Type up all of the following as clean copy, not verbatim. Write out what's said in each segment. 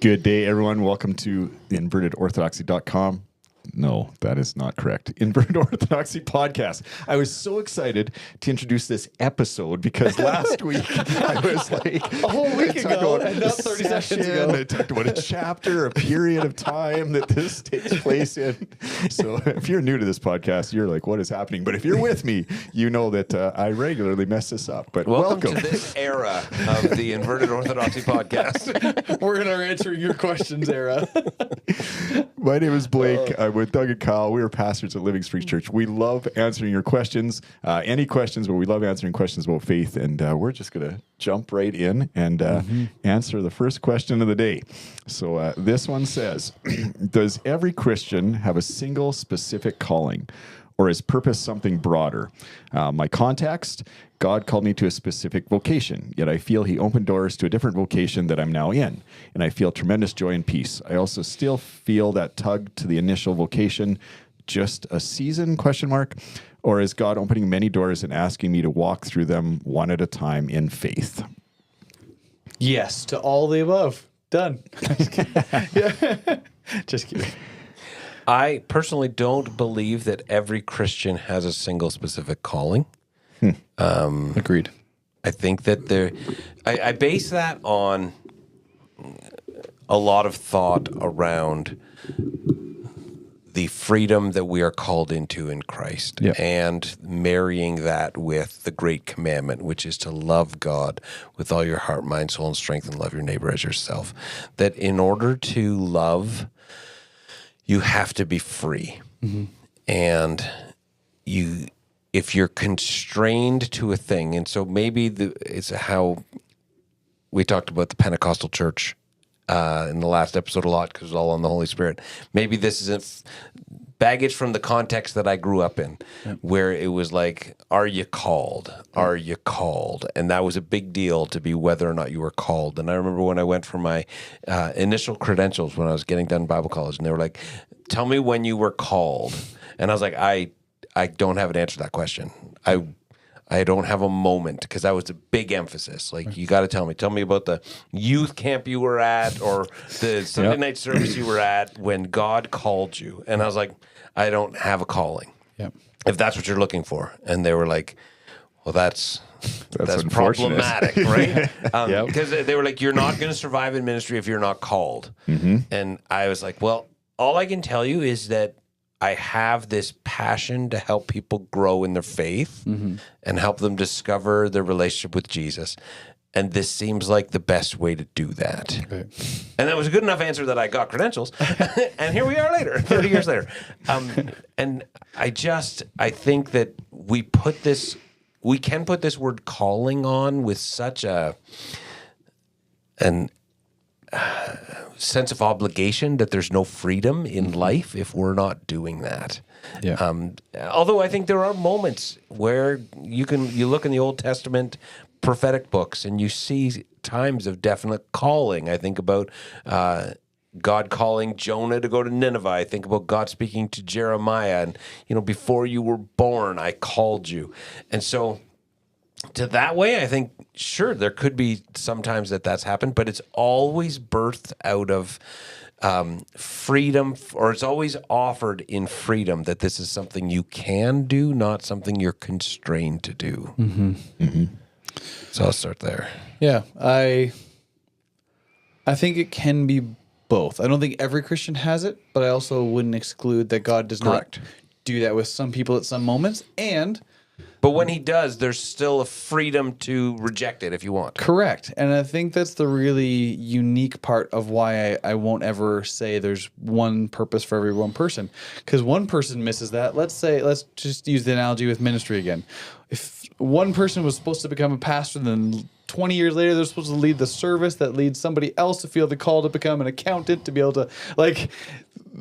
Good day, everyone. Welcome to the invertedorthodoxy.com. No, that is not correct. Inverted Orthodoxy Podcast. I was so excited to introduce this episode because last week I was like a whole week ago, and not 30 seconds ago. I talked about a chapter, a period of time that this takes place in. So if you're new to this podcast, you're like, what is happening? But if you're with me, you know that I regularly mess this up. But welcome to this era of the Inverted Orthodoxy Podcast. We're in our answering your questions era. My name is Blake. I'm with Doug and Kyle. We are pastors at Living Springs Church. We love answering your questions, any questions, but we love answering questions about faith. And we're just going to jump right in and answer the first question of the day. So this one says, does every Christian have a single specific calling? Or is purpose something broader? My context, God called me to a specific vocation, yet I feel he opened doors to a different vocation that I'm now in, and I feel tremendous joy and peace. I also still feel that tug to the initial vocation, just a season, ? Or is God opening many doors and asking me to walk through them one at a time in faith? Yes, to all the above. Done. Yeah. Just kidding. I personally don't believe that every Christian has a single specific calling. Agreed. I think that I base that on a lot of thought around the freedom that we are called into in Christ, and marrying that with the great commandment, which is to love God with all your heart, mind, soul, and strength, and love your neighbor as yourself. That in order to love, you have to be free. Mm-hmm. And if you're constrained to a thing, and so maybe it's how we talked about the Pentecostal church in the last episode a lot, because it's all on the Holy Spirit. Maybe this isn't baggage from the context that I grew up in, where it was like, are you called? Are you called? And that was a big deal to be whether or not you were called. And I remember when I went for my initial credentials when I was getting done Bible college, and they were like, tell me when you were called. And I was like, I don't have an answer to that question. I don't have a moment, because that was a big emphasis. Like, you got to tell me about the youth camp you were at, or the Sunday night service you were at when God called you. And I was like, I don't have a calling. Yep. If that's what you're looking for. And they were like, well, that's problematic, right? Because they were like, you're not going to survive in ministry if you're not called. Mm-hmm. And I was like, well, all I can tell you is that I have this passion to help people grow in their faith and help them discover their relationship with Jesus. And this seems like the best way to do that. Okay. And that was a good enough answer that I got credentials. And here we are later, 30 years later. And I think that we can put this word calling on with such an sense of obligation that there's no freedom in life if we're not doing that. Yeah. Although I think there are moments where you look in the Old Testament prophetic books and you see times of definite calling. I think about God calling Jonah to go to Nineveh. I think about God speaking to Jeremiah, and before you were born, I called you. And so to that way, I think, sure, there could be sometimes that's happened, but it's always birthed out of freedom, or it's always offered in freedom that this is something you can do, not something you're constrained to do. Mm-hmm. Mm-hmm. So I'll start there. Yeah, I think it can be both. I don't think every Christian has it, but I also wouldn't exclude that God does not do that with some people at some moments. But when he does, there's still a freedom to reject it if you want. Correct. And I think that's the really unique part of why I won't ever say there's one purpose for every one person. Because one person misses that. Let's just use the analogy with ministry again. If one person was supposed to become a pastor, then 20 years later, they're supposed to lead the service that leads somebody else to feel the call to become an accountant, to be able to,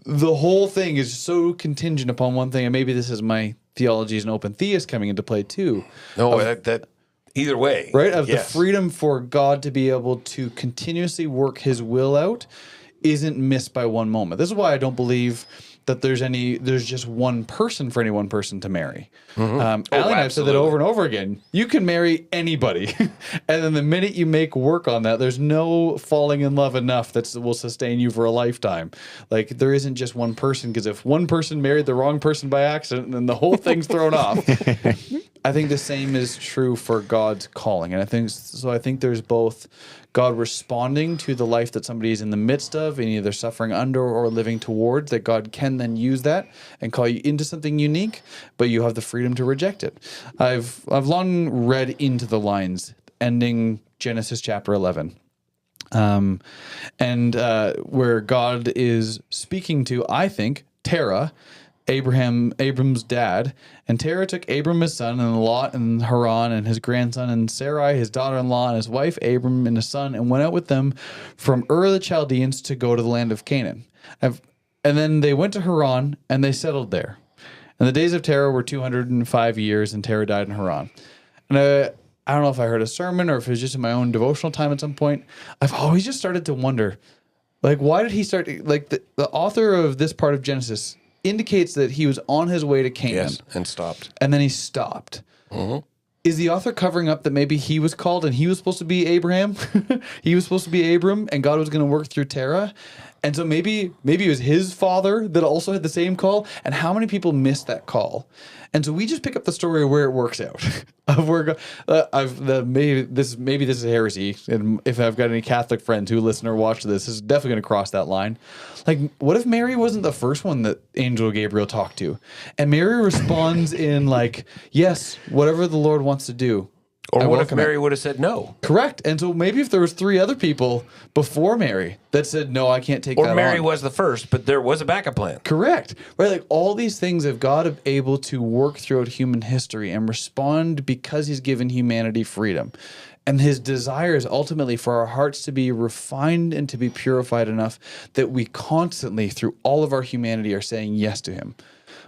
the whole thing is so contingent upon one thing. And maybe this is my theology as an open theist coming into play too. No, that either way. Right? Of the freedom for God to be able to continuously work his will out isn't missed by one moment. This is why I don't believe that there's just one person for any one person to marry. Allie and I have said that absolutely. over and over again. You can marry anybody. And then the minute you make work on that, there's no falling in love enough that will sustain you for a lifetime. Like, there isn't just one person, because if one person married the wrong person by accident, then the whole thing's thrown off. I think the same is true for God's calling. And I think there's both God responding to the life that somebody is in the midst of and either suffering under or living towards, that God can then use that and call you into something unique, but you have the freedom to reject it. I've long read into the lines ending Genesis chapter 11. Where God is speaking to, I think, Terah, Abram's dad, and Terah took Abram his son, and Lot and Haran and his grandson, and Sarai his daughter-in-law, and his wife Abram and his son, and went out with them from Ur of the Chaldeans to go to the land of Canaan. And then they went to Haran, and they settled there. And the days of Terah were 205 years, and Terah died in Haran. And I don't know if I heard a sermon or if it was just in my own devotional time at some point. I've always just started to wonder, like, why did he start? Like, the author of this part of Genesis indicates that he was on his way to Canaan. Yes, and stopped. And then he stopped. Is the author covering up that maybe he was called and he was supposed to be Abraham? He was supposed to be Abram, and God was going to work through Terah? And so maybe it was his father that also had the same call. And how many people missed that call? And so we just pick up the story of where it works out. Of where maybe this is heresy. And if I've got any Catholic friends who listen or watch this is definitely going to cross that line. Like, what if Mary wasn't the first one that Angel Gabriel talked to? And Mary responds in like, yes, whatever the Lord wants to do. Or I what if welcome it. Mary would have said no? Correct. And so maybe if there was 3 other people before Mary that said, no, I can't take that Or Mary on. was the first, but there was a backup plan. Correct. Right? Like, all these things have God able to work throughout human history and respond because he's given humanity freedom. And his desire is ultimately for our hearts to be refined and to be purified enough that we constantly, through all of our humanity, are saying yes to him.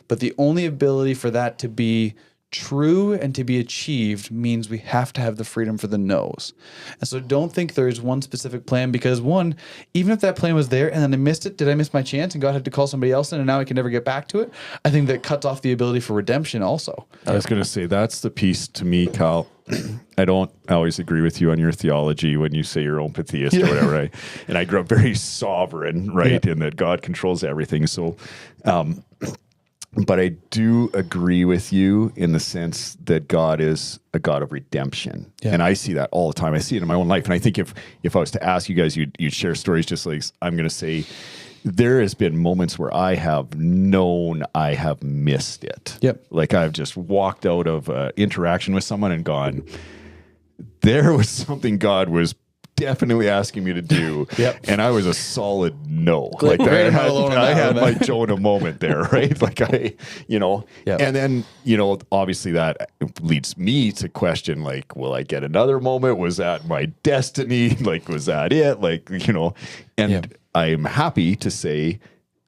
But the only ability for that to be true and to be achieved means we have to have the freedom for the no's. And so don't think there's one specific plan, because one, even if that plan was there and then I missed it, did I miss my chance and God had to call somebody else in and now I can never get back to it? I think that cuts off the ability for redemption also. I was going to say, that's the piece to me, Kyle. I don't always agree with you on your theology when you say you're open theist or whatever. Right? And I grew up very sovereign, right? In that God controls everything. So, but I do agree with you in the sense that God is a God of redemption. Yeah. And I see that all the time. I see it in my own life. And I think if I was to ask you guys, you'd share stories just like I'm going to say, there has been moments where I have known I have missed it. Yep. Like I've just walked out of interaction with someone and gone, there was something God was definitely asking me to do. Yep. And I was a solid no. Like, I I had my Jonah moment there, right? Like Yep. and then, obviously that leads me to question, like, will I get another moment? Was that my destiny? Like, was that it? Like, and Yep. I'm happy to say,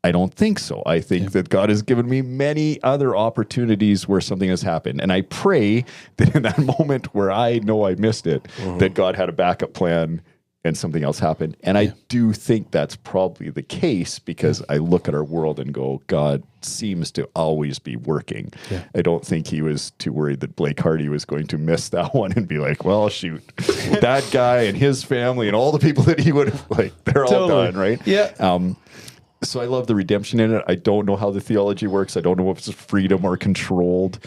I don't think so. I think that God has given me many other opportunities where something has happened. And I pray that in that moment where I know I missed it, that God had a backup plan and something else happened. And I do think that's probably the case because I look at our world and go, God seems to always be working. Yeah. I don't think he was too worried that Blake Hardy was going to miss that one and be like, well, shoot, that guy and his family and all the people that he would have, they're all done, right? Yeah. So I love the redemption in it. I don't know how the theology works. I don't know if it's freedom or controlled,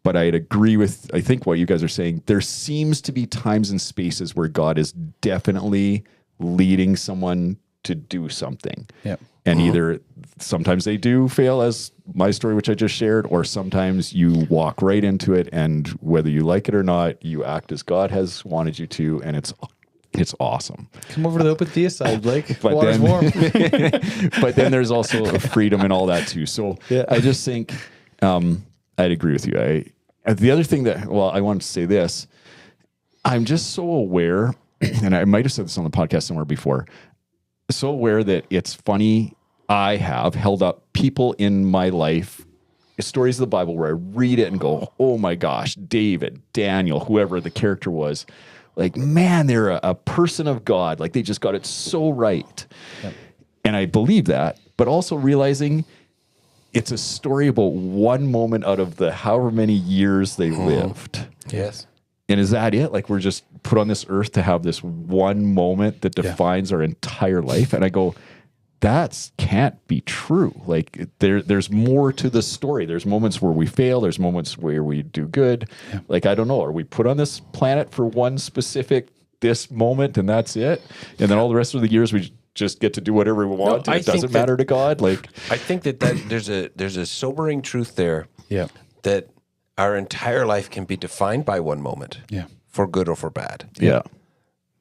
but I'd agree with, I think, what you guys are saying. There seems to be times and spaces where God is definitely leading someone to do something. Yep. And either sometimes they do fail, as my story, which I just shared, or sometimes you walk right into it, and whether you like it or not, you act as God has wanted you to, and it's awesome. Come over to the open theist side, Blake. But Water's then, warm. but then there's also a freedom and all that too. So I just think I'd agree with you. The other thing I wanted to say this, I'm just so aware, and I might have said this on the podcast somewhere before, so aware that it's funny. I have held up people in my life, stories of the Bible where I read it and go, oh my gosh, David, Daniel, whoever the character was, like, man, they're a person of God. Like, they just got it so right. Yep. And I believe that, but also realizing it's a story about one moment out of the however many years they lived. Yes. And is that it? Like we're just put on this earth to have this one moment that defines our entire life? And I go, that can't be true. Like there's more to the story. There's moments where we fail. There's moments where we do good. Yeah. Like, I don't know. Are we put on this planet for one specific, this moment, and that's it? And then all the rest of the years we just get to do whatever we want. No, it doesn't matter to God. Like, I think that there's a sobering truth there. Yeah. That our entire life can be defined by one moment. Yeah. For good or for bad. Yeah.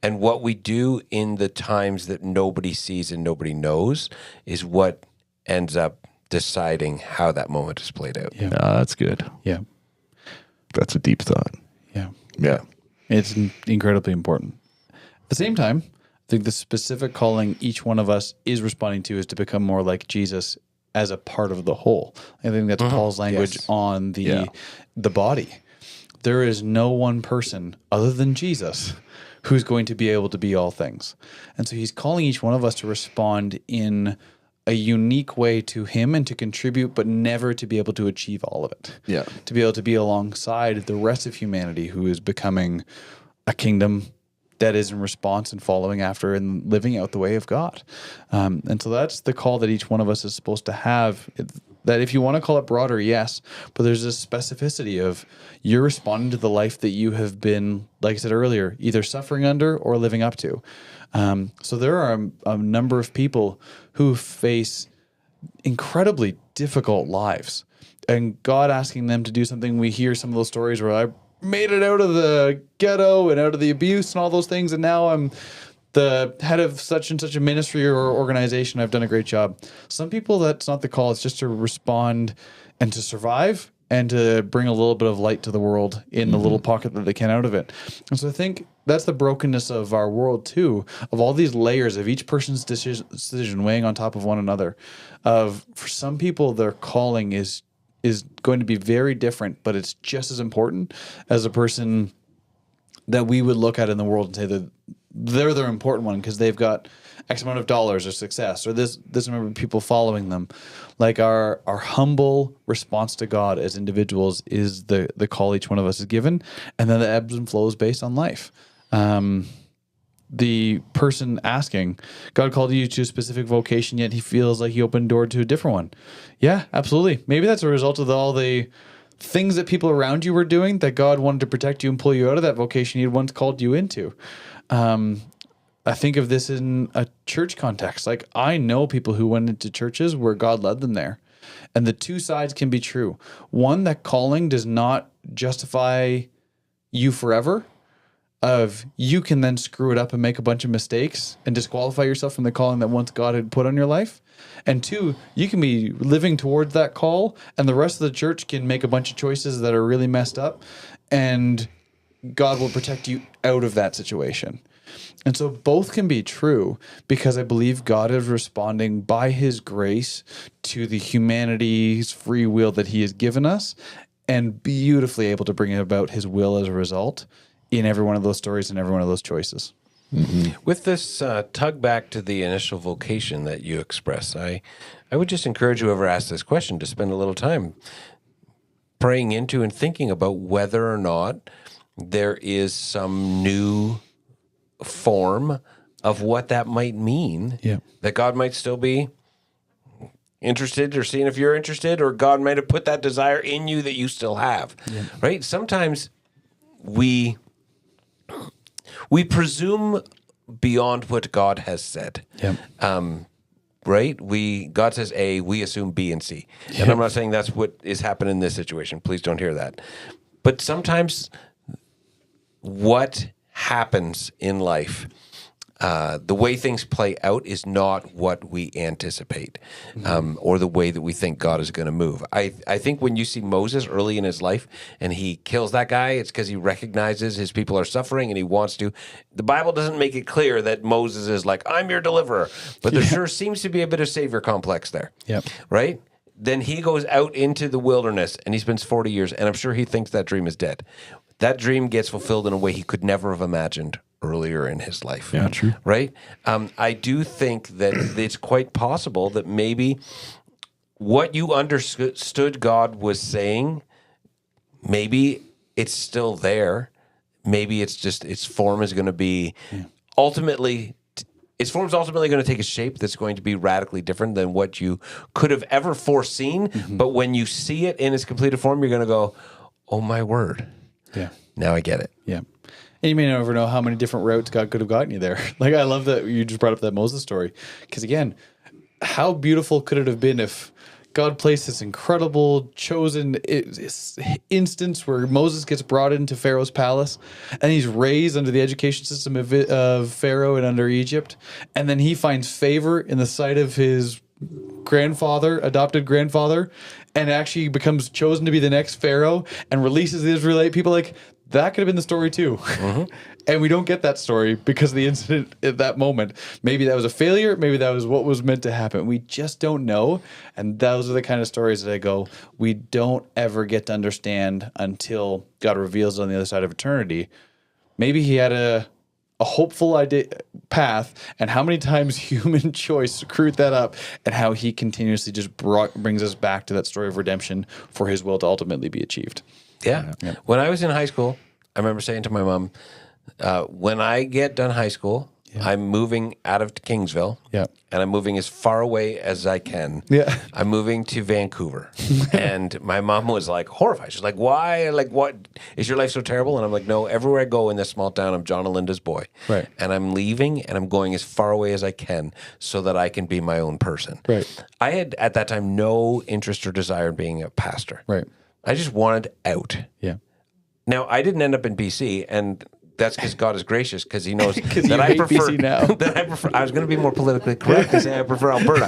And what we do in the times that nobody sees and nobody knows is what ends up deciding how that moment is played out. Yeah, that's good. Yeah. That's a deep thought. Yeah. Yeah. It's incredibly important. At the same time, I think the specific calling each one of us is responding to is to become more like Jesus as a part of the whole. I think that's Paul's language on the body. There is no one person other than Jesus who's going to be able to be all things. And so he's calling each one of us to respond in a unique way to him and to contribute, but never to be able to achieve all of it. Yeah. To be able to be alongside the rest of humanity who is becoming a kingdom that is in response and following after and living out the way of God. And so that's the call that each one of us is supposed to have. That if you want to call it broader, yes, but there's this specificity of you're responding to the life that you have been, like I said earlier, either suffering under or living up to. So there are a number of people who face incredibly difficult lives, and God asking them to do something. We hear some of those stories where I made it out of the ghetto and out of the abuse and all those things, and now I'm the head of such and such a ministry or organization. I've done a great job. Some people, that's not the call. It's just to respond and to survive and to bring a little bit of light to the world in the little pocket that they can out of it. And so I think that's the brokenness of our world too, of all these layers of each person's decision weighing on top of one another. For some people, their calling is going to be very different, but it's just as important as a person that we would look at in the world and say that they're the important one because they've got X amount of dollars or success or this number of people following them. Like our humble response to God as individuals is the call each one of us is given, and then the ebbs and flows based on life. The person asking, God called you to a specific vocation, yet he feels like he opened door to a different one. Yeah, absolutely. Maybe that's a result of all the things that people around you were doing that God wanted to protect you and pull you out of that vocation he had once called you into. I think of this in a church context. Like, I know people who went into churches where God led them there. And the two sides can be true. One, that calling does not justify you forever. Of you can then screw it up and make a bunch of mistakes and disqualify yourself from the calling that once God had put on your life. And two, you can be living towards that call and the rest of the church can make a bunch of choices that are really messed up and God will protect you out of that situation. And so both can be true because I believe God is responding by his grace to the humanity's free will that he has given us and beautifully able to bring about his will as a result in every one of those stories and every one of those choices. Mm-hmm. With this tug back to the initial vocation that you express, I would just encourage whoever asked this question to spend a little time praying into and thinking about whether or not there is some new form of what that might mean. Yeah. That God might still be interested or seeing if you're interested, or God might have put that desire in you that you still have. Yeah. Right? Sometimes we presume beyond what God has said. Yep. Right? God says A, we assume B and C. Yep. And I'm not saying that's what is happening in this situation. Please don't hear that. But sometimes what happens in life, the way things play out is not what we anticipate, or the way that we think God is going to move. I think when you see Moses early in his life and he kills that guy, it's because he recognizes his people are suffering and he wants to. The Bible doesn't make it clear that Moses is like, I'm your deliverer, but there sure seems to be a bit of savior complex there. Yep. Right? Then he goes out into the wilderness and he spends 40 years, and I'm sure he thinks that dream is dead. That dream gets fulfilled in a way he could never have imagined earlier in his life. Yeah, true. Right? I do think that it's quite possible that maybe what you understood God was saying, maybe it's still there. Maybe it's just its form is going to be ultimately. Its form is ultimately going to take a shape that's going to be radically different than what you could have ever foreseen. But when you see it in its completed form, you're going to go, "Oh my word! Yeah, now I get it." yeah. And you may never know how many different routes God could have gotten you there. Like, I love that you just brought up that Moses story, because again, how beautiful could it have been if God placed this incredible chosen instance where Moses gets brought into Pharaoh's palace and he's raised under the education system of Pharaoh and under Egypt. And then he finds favor in the sight of his adopted grandfather, and actually becomes chosen to be the next Pharaoh and releases the Israelite people. Like, that could have been the story too. And we don't get that story because of the incident at that moment. Maybe that was a failure. Maybe that was what was meant to happen. We just don't know. And those are the kind of stories that I go, we don't ever get to understand until God reveals it on the other side of eternity. Maybe he had a hopeful path, and how many times human choice screwed that up, and how he continuously just brings us back to that story of redemption for his will to ultimately be achieved. Yeah. When I was in high school, I remember saying to my mom, when I get done high school, I'm moving out of Kingsville. Yeah. And I'm moving as far away as I can. Yeah. I'm moving to Vancouver. And my mom was like horrified. She's like, why? Like, what? Is your life so terrible? And I'm like, no, everywhere I go in this small town, I'm John and Linda's boy. Right. And I'm leaving and I'm going as far away as I can so that I can be my own person. Right. I had at that time no interest or desire in being a pastor. Right. I just wanted out. Yeah. Now, I didn't end up in BC, and that's because God is gracious, because He knows that you I hate prefer. BC now. That I prefer. I was going to be more politically correct and say I prefer Alberta.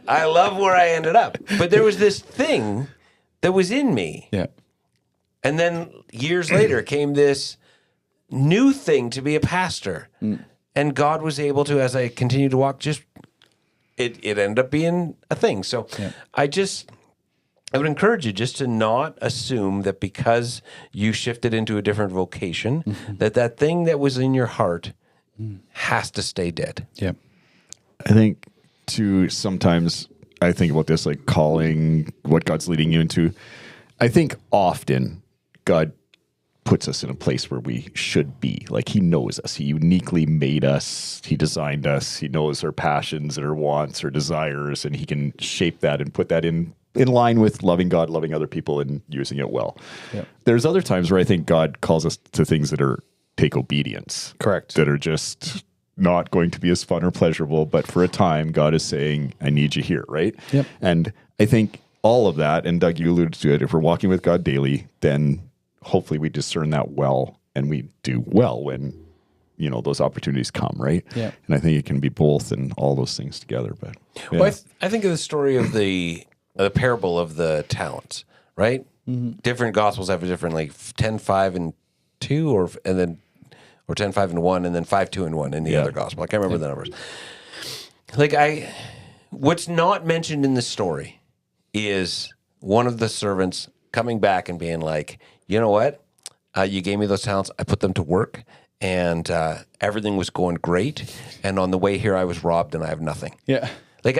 I love where I ended up, but there was this thing that was in me, Yeah. and then years later came this new thing to be a pastor, and God was able to, as I continued to walk, just it ended up being a thing. So I would encourage you just to not assume that because you shifted into a different vocation, that thing that was in your heart has to stay dead. Yeah. I think sometimes I think about this, like calling, what God's leading you into. I think often God puts us in a place where we should be. Like, he knows us. He uniquely made us. He designed us. He knows our passions and our wants, our desires, and he can shape that and put that in line with loving God, loving other people, and using it well. Yeah. There's other times where I think God calls us to things that take obedience. Correct. That are just not going to be as fun or pleasurable, but for a time, God is saying, I need you here, right? Yep. And I think all of that, and Doug, you alluded to it, if we're walking with God daily, then hopefully we discern that well, and we do well when, those opportunities come, right? Yeah. And I think it can be both and all those things together. But Well, I think of the story of the parable of the talents, right? Different gospels have a different, like 10, 5, and 2, or 10, 5, and 1, and then 5, 2, and 1 in the other gospel. I can't remember the numbers. Like, what's not mentioned in the story is one of the servants coming back and being like, you know what? You gave me those talents. I put them to work, and everything was going great. And on the way here, I was robbed, and I have nothing. Yeah. Like,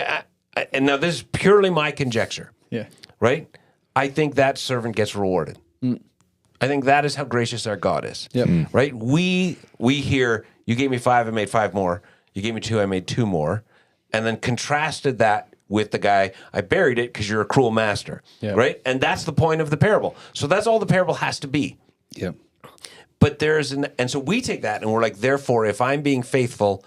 and now this is purely my conjecture. Yeah. Right? I think that servant gets rewarded. I think that is how gracious our God is. Yep. Right? We hear, you gave me 5, I made 5 more. You gave me 2, I made 2 more. And then contrasted that with the guy, I buried it because you're a cruel master. Yep. Right? And that's the point of the parable. So that's all the parable has to be. Yep. But and so we take that and we're like, therefore, if I'm being faithful,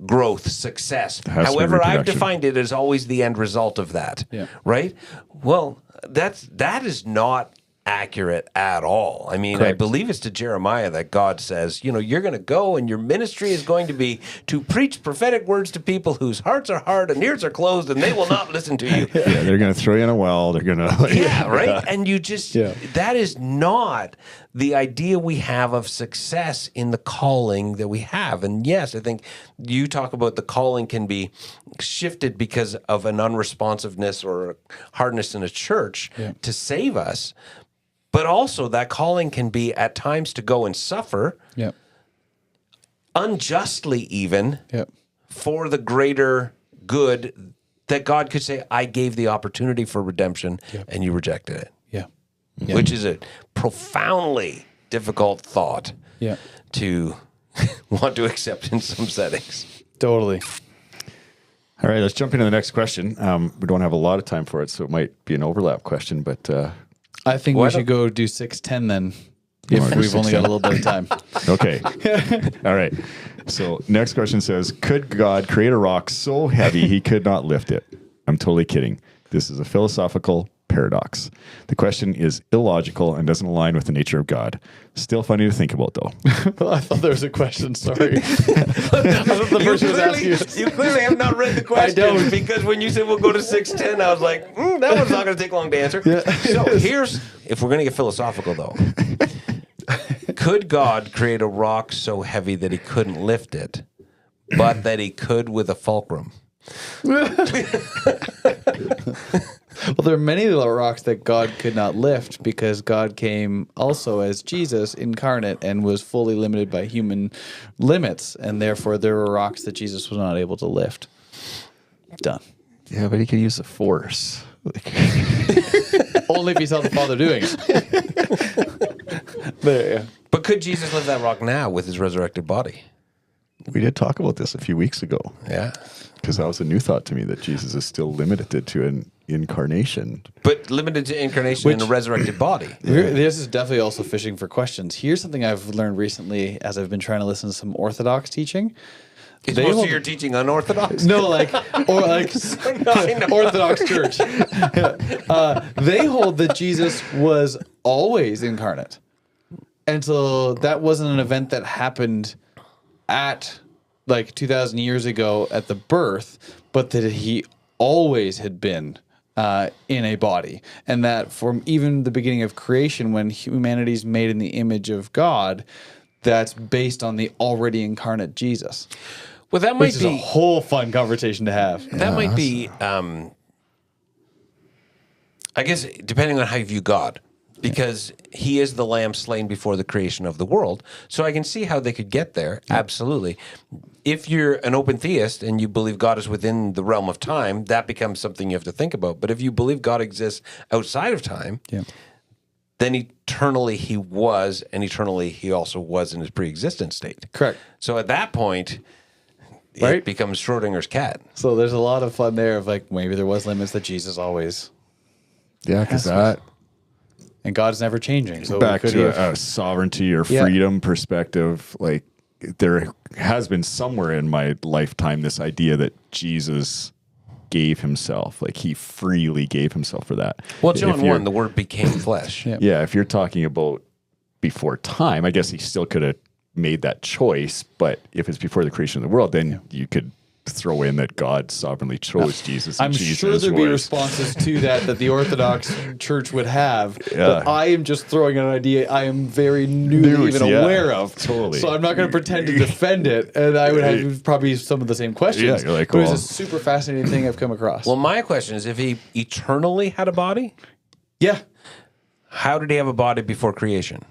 growth, success, has to be however I've reproduction. defined it, is always the end result of that. Yeah. Right? Well, that is not accurate at all. I mean, I Correct. believe it's to Jeremiah that God says, you're going to go and your ministry is going to be to preach prophetic words to people whose hearts are hard and ears are closed and they will not listen to you. Yeah, they're going to throw you in a well. They're going to... Yeah, right? And you just, Yeah. that is not the idea we have of success in the calling that we have. And yes, I think you talk about the calling can be shifted because of an unresponsiveness or hardness in a church to save us. But also that calling can be at times to go and suffer, Yep. unjustly even, Yep. for the greater good that God could say, I gave the opportunity for redemption and you rejected it. Yeah. Which is a profoundly difficult thought to want to accept in some settings. Totally. All right, let's jump into the next question. We don't have a lot of time for it, so it might be an overlap question, but I think we should go do 6:10 then, if we've only got a little bit of time. okay. All right. So next question says, could God create a rock so heavy he could not lift it? I'm totally kidding. This is a philosophical paradox. The question is illogical and doesn't align with the nature of God. Still funny to think about, though. I thought there was a question. Sorry. I thought the person was asking. You clearly have not read the question. I don't. Because when you said we'll go to 6:10, I was like, that one's not going to take long to answer. So if we're going to get philosophical, though. Could God create a rock so heavy that he couldn't lift it, but that he could with a fulcrum? Well, there are many little rocks that God could not lift because God came also as Jesus incarnate and was fully limited by human limits. And therefore, there were rocks that Jesus was not able to lift. Done. Yeah, but he could use the force. Only if he saw the Father doing it. There, But could Jesus lift that rock now with his resurrected body? We did talk about this a few weeks ago. Yeah. Because that was a new thought to me, that Jesus is still limited to an incarnation. But limited to incarnation in a resurrected body. This is definitely also fishing for questions. Here's something I've learned recently as I've been trying to listen to some Orthodox teaching. Is most of your teaching unorthodox? No, Orthodox Church. They hold that Jesus was always incarnate. And so that wasn't an event that happened at 2,000 years ago at the birth, but that he always had been in a body. And that from even the beginning of creation, when humanity's made in the image of God, that's based on the already incarnate Jesus. Well, that might be a whole fun conversation to have. That might be, I guess, depending on how you view God. Because he is the lamb slain before the creation of the world. So I can see how they could get there. Absolutely. If you're an open theist and you believe God is within the realm of time, that becomes something you have to think about. But if you believe God exists outside of time, then eternally he was, and eternally he also was in his pre-existent state. Correct. So at that point, it becomes Schrodinger's cat. So there's a lot of fun there of maybe there was limits that Jesus always. Yeah, because that. And God's never changing. So back to a sovereignty or freedom perspective, there has been somewhere in my lifetime this idea that Jesus gave himself, he freely gave himself for that. Well, John 1, the word became flesh. Yeah, if you're talking about before time, I guess he still could have made that choice, but if it's before the creation of the world, then you could throw in that God sovereignly chose Jesus. I'm sure there'd be responses to that the Orthodox Church would have. But I am just throwing an idea I am very newly aware of. Totally. So I'm not going to pretend to defend it, and I would have probably some of the same questions. Yeah, you're but it's a super fascinating thing I've come across. Well, my question is, if he eternally had a body, how did he have a body before creation?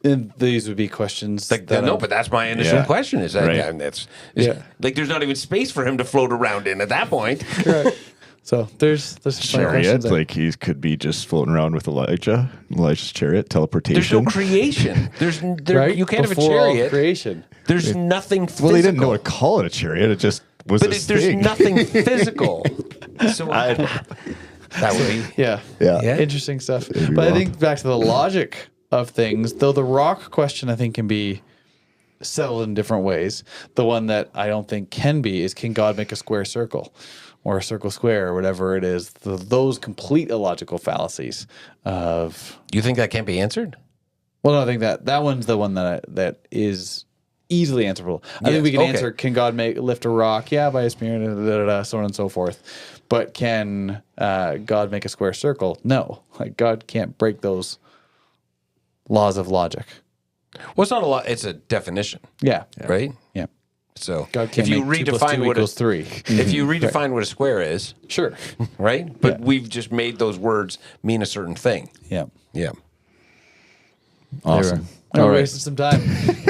And these would be questions. But that's my initial question. Is that there's not even space for him to float around in at that point. Correct. So there's chariot. He could be just floating around with Elijah's chariot, teleportation. There's no creation. You can't have a chariot. Creation. There's nothing physical. Well, they didn't know to call it a chariot. It just was. But there's nothing physical. So that would be interesting stuff. But I think back to the logic of things, though the rock question I think can be settled in different ways. The one that I don't think can be is, can God make a square circle or a circle square or whatever it is? Those complete illogical fallacies of... You think that can't be answered? Well, no, I think that one's the one that is easily answerable. I think we can answer, can God lift a rock? Yeah, by his spirit, so on and so forth. But can God make a square circle? No. God can't break those laws of logic. Well, it's not a law; it's a definition. Yeah. Right. Yeah. So God can't make 2 + 2 = 3. If you redefine what a square is, sure, right? But we've just made those words mean a certain thing. Yeah. Yeah. Awesome. I wasted some time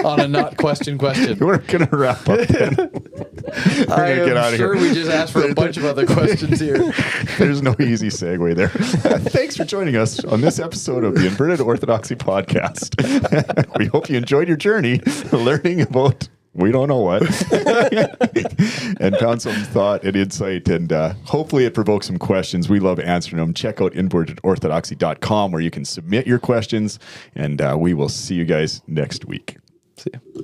on a not question. We're gonna wrap up then. I gonna get out am of sure here. we just asked for a bunch of other questions here. There's no easy segue there. Thanks for joining us on this episode of the Inverted Orthodoxy Podcast. We hope you enjoyed your journey learning about we don't know what and found some thought and insight, and hopefully it provokes some questions. We love answering them. Check out invertedorthodoxy.com where you can submit your questions, and we will see you guys next week. See ya.